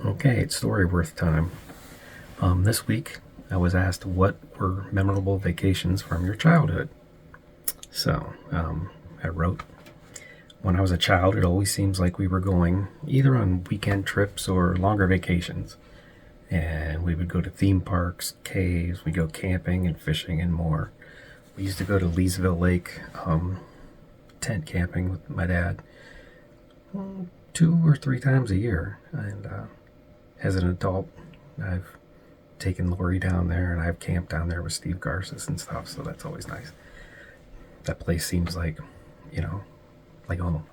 Okay, it's Storyworth time. This week I was asked what were memorable vacations from your childhood. So I wrote, when I was a child, it always seems like we were going either on weekend trips or longer vacations. And we would go to theme parks, caves, we'd go camping and fishing and more. We used to go to Leesville Lake, tent camping with my dad 2 or 3 times a year. And as an adult, I've taken Lori down there and I've camped down there with Steve Garces and stuff, so that's always nice. That place seems like, like home.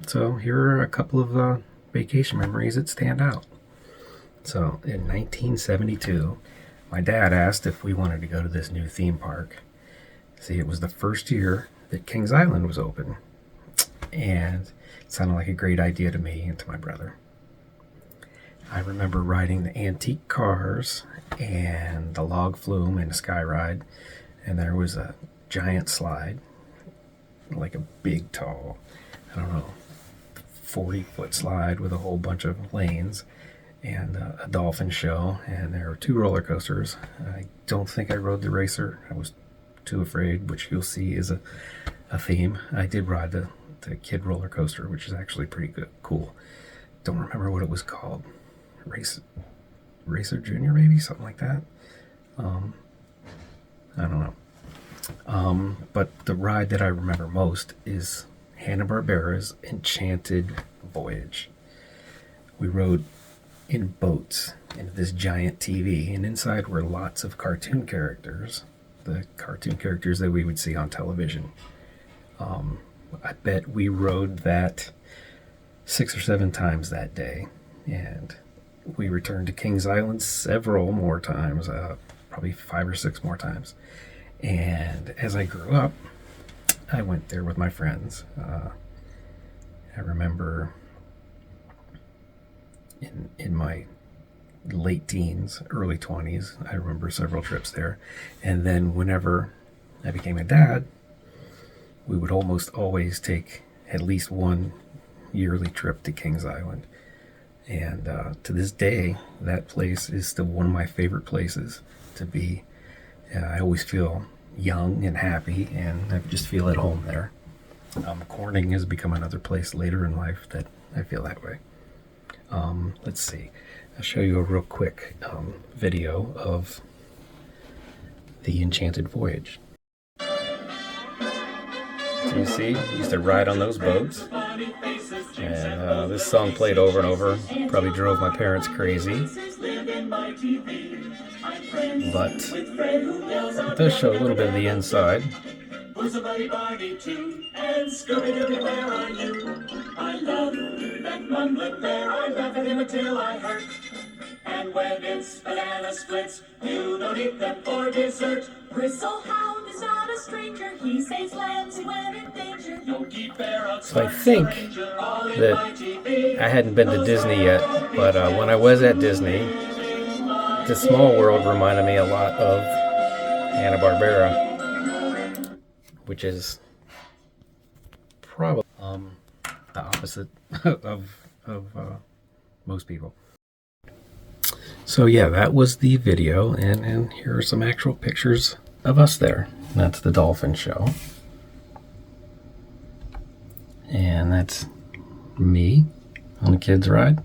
So here are a couple of vacation memories that stand out. So in 1972, my dad asked if we wanted to go to this new theme park. See, it was the first year that Kings Island was open, and it sounded like a great idea to me and to my brother. I remember riding the antique cars and the log flume and a sky ride, and there was a giant slide, like a big, tall, 40-foot slide with a whole bunch of lanes and a dolphin show, and there were 2 roller coasters. I don't think I rode the racer. I was too afraid, which you'll see is a theme. I did ride the kid roller coaster, which is actually pretty good, cool. Don't remember what it was called. Racer Junior, maybe, something like that. I don't know. But the ride that I remember most is Hanna-Barbera's Enchanted Voyage. We rode in boats into this giant TV, and inside were lots of cartoon characters, the cartoon characters that we would see on television. I bet we rode that 6 or 7 times that day, and we returned to Kings Island several more times, probably 5 or 6 more times. And as I grew up, I went there with my friends. I remember in my late teens, early 20s, I remember several trips there. And then whenever I became a dad, we would almost always take at least one yearly trip to Kings Island. And to this day, that place is still one of my favorite places to be. I always feel young and happy, and I just feel at home there. Corning has become another place later in life that I feel that way. Let's see. I'll show you a real quick video of the Enchanted Voyage. So you see, we used to ride on those boats. And this song played over and over, probably drove my parents crazy. But it does show a little bit of the inside. And when it's banana splits, you don't eat them for dessert. Bristlehound is not a stranger. He saves lambs when in danger. So I think that I hadn't been to Disney yet, but when I was at Disney, the Small World reminded me a lot of Hanna-Barbera, which is probably the opposite of most people. So yeah, that was the video, and here are some actual pictures of us there. That's the dolphin show. And that's me on the kids' ride.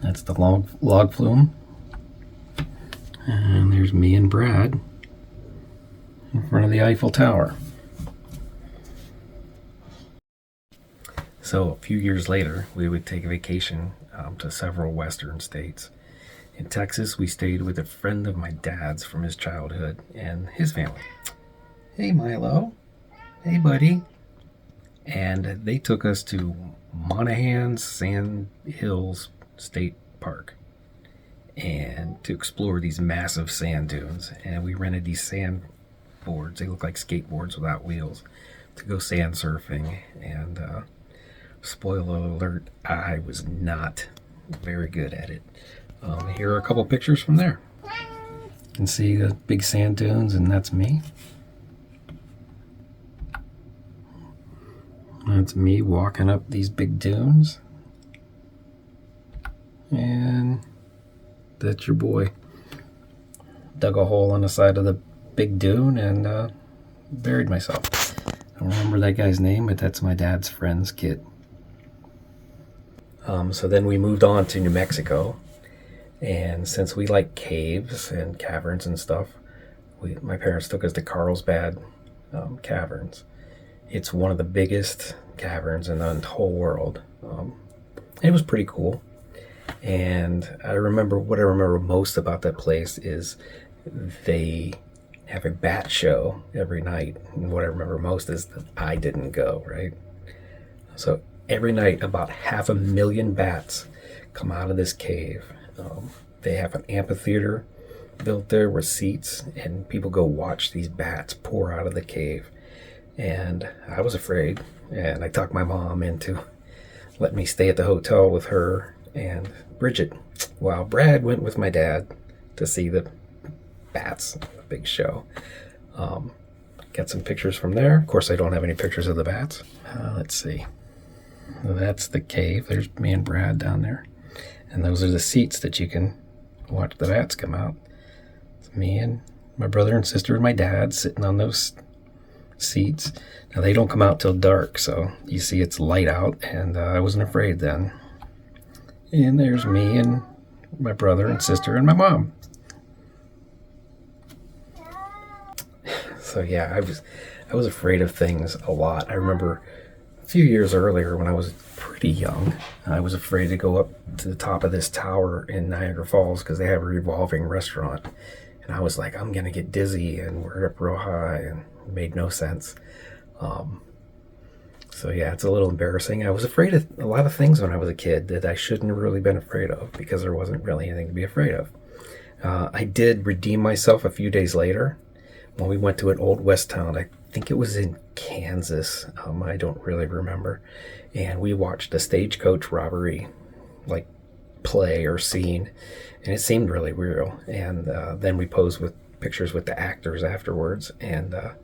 That's the log flume. And there's me and Brad in front of the Eiffel Tower. So a few years later, we would take a vacation to several western states. In Texas, we stayed with a friend of my dad's from his childhood and his family. Hey, Milo. Hey, buddy. And they took us to Monahans Sand Hills State Park and to explore these massive sand dunes. And we rented these sand boards. They look like skateboards without wheels to go sand surfing. And spoiler alert, I was not very good at it. Here are a couple pictures from there. You can see the big sand dunes, and that's me. That's me walking up these big dunes. And that's your boy. Dug a hole on the side of the big dune and buried myself. I don't remember that guy's name, but that's my dad's friend's kid. So then we moved on to New Mexico. And since we like caves and caverns and stuff, my parents took us to Carlsbad Caverns. It's one of the biggest caverns in the whole world. It was pretty cool. And what I remember most about that place is they have a bat show every night. And what I remember most is that I didn't go, right? So every night about 500,000 bats come out of this cave. They have an amphitheater built there with seats, and people go watch these bats pour out of the cave. And I was afraid, and I talked my mom into letting me stay at the hotel with her and Bridget, while Brad went with my dad to see the bats, the big show. Got some pictures from there. Of course, I don't have any pictures of the bats. Let's see. That's the cave. There's me and Brad down there. And those are the seats that you can watch the bats come out. It's me and my brother and sister and my dad sitting on those seats. Now, they don't come out till dark, so you see it's light out, and I wasn't afraid then. And there's me and my brother and sister and my mom. So yeah, I was afraid of things a lot. I remember a few years earlier when I was pretty young, I was afraid to go up to the top of this tower in Niagara Falls because they have a revolving restaurant. And I was like, I'm going to get dizzy, and we're up real high, and it made no sense. So yeah, it's a little embarrassing. I was afraid of a lot of things when I was a kid that I shouldn't have really been afraid of because there wasn't really anything to be afraid of. I did redeem myself a few days later when we went to an old west town. I think it was in Kansas. I don't really remember. And we watched a stagecoach robbery, like play or scene, and it seemed really real. And then we posed with pictures with the actors afterwards, and the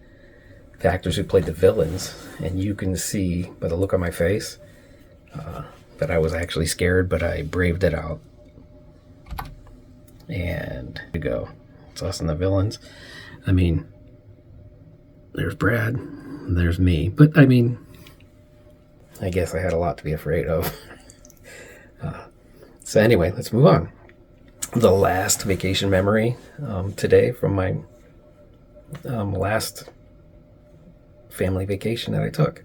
actors who played the villains, and you can see by the look on my face that I was actually scared, but I braved it out. And to go, it's us and the villains. I mean, there's Brad, there's me, but I mean, I guess I had a lot to be afraid of. So anyway, let's move on. The last vacation memory today from my last family vacation that I took.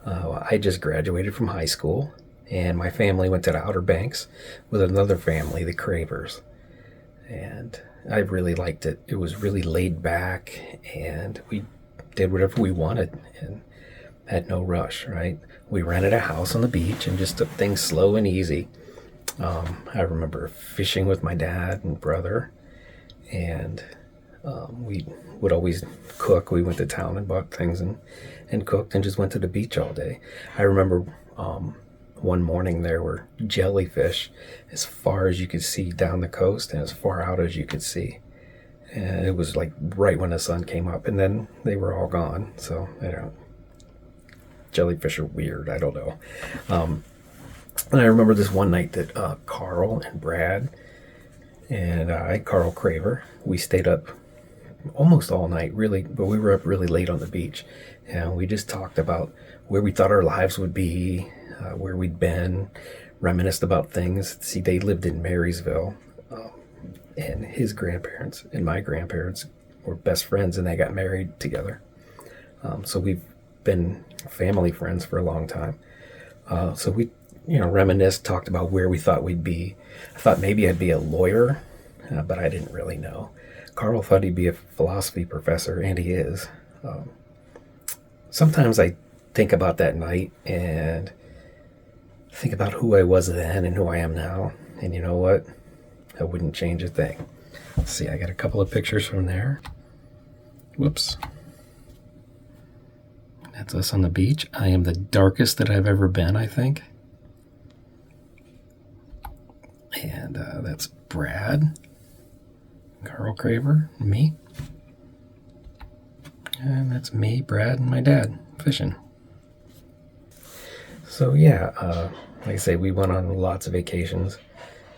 I just graduated from high school, and my family went to the Outer Banks with another family, the Cravers. And I really liked it. It was really laid back, and we did whatever we wanted and had no rush, right? We rented a house on the beach and just took things slow and easy. I remember fishing with my dad and brother, and we would always cook. We went to town and bought things and cooked and just went to the beach all day. I remember one morning there were jellyfish as far as you could see down the coast and as far out as you could see. And it was like right when the sun came up, and then they were all gone. So I don't know. Jellyfish are weird. I don't know. And I remember this one night that Carl and Brad and Carl Craver, we stayed up almost all night, really, but we were up really late on the beach, and we just talked about where we thought our lives would be, where we'd been, reminisced about things. See, they lived in Marysville, and his grandparents and my grandparents were best friends, and they got married together. So we've been family friends for a long time. So we, reminisced, talked about where we thought we'd be. I thought maybe I'd be a lawyer, but I didn't really know. Carl thought he'd be a philosophy professor, and he is. Sometimes I think about that night and think about who I was then and who I am now. And you know what? I wouldn't change a thing. Let's see, I got a couple of pictures from there. Whoops. That's us on the beach. I am the darkest that I've ever been, I think. And that's Brad, Carl Craver, and me. And that's me, Brad, and my dad fishing. So yeah, like I say, we went on lots of vacations.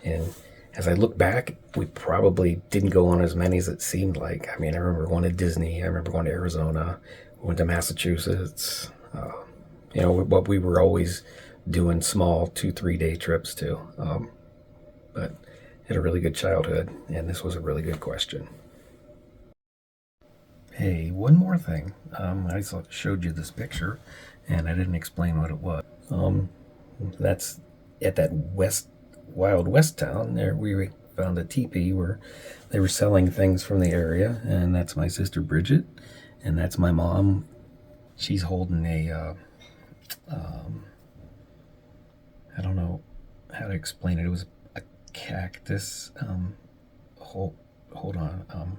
And as I look back, we probably didn't go on as many as it seemed like. I mean, I remember going to Disney. I remember going to Arizona. We went to Massachusetts. But we were always doing small 2-3 day trips too. But had a really good childhood, and this was a really good question. Hey, one more thing. Showed you this picture, and I didn't explain what it was. That's at that Wild West town. There we found a teepee where they were selling things from the area, and that's my sister Bridget, and that's my mom. She's holding a I don't know how to explain it. It was a cactus. Hold on.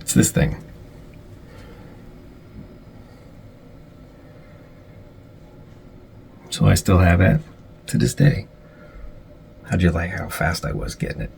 It's this thing. So I still have it to this day. How'd you like how fast I was getting it?